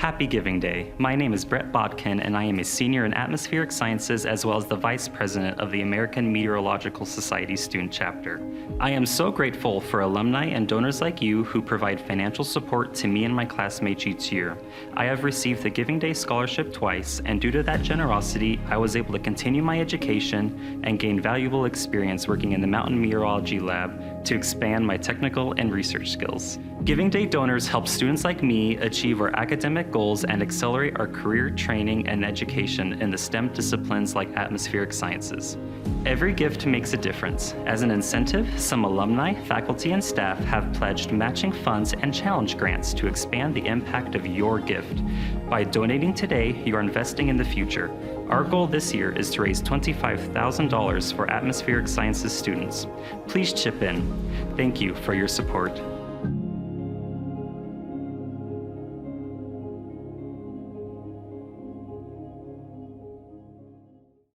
Happy Giving Day. My name is Brett Botkin, and I am a senior in atmospheric sciences as well as the vice president of the American Meteorological Society student chapter. I am so grateful for alumni and donors like you who provide financial support to me and my classmates each year. I have received the Giving Day scholarship twice, and due to that generosity, I was able to continue my education and gain valuable experience working in the Mountain Meteorology Lab to expand my technical and research skills. Giving Day donors help students like me achieve our academic goals and accelerate our career training and education in the STEM disciplines like atmospheric sciences. Every gift makes a difference. As an incentive, some alumni, faculty, and staff have pledged matching funds and challenge grants to expand the impact of your gift. By donating today, you are investing in the future. Our goal this year is to raise $25,000 for atmospheric sciences students. Please chip in. Thank you for your support.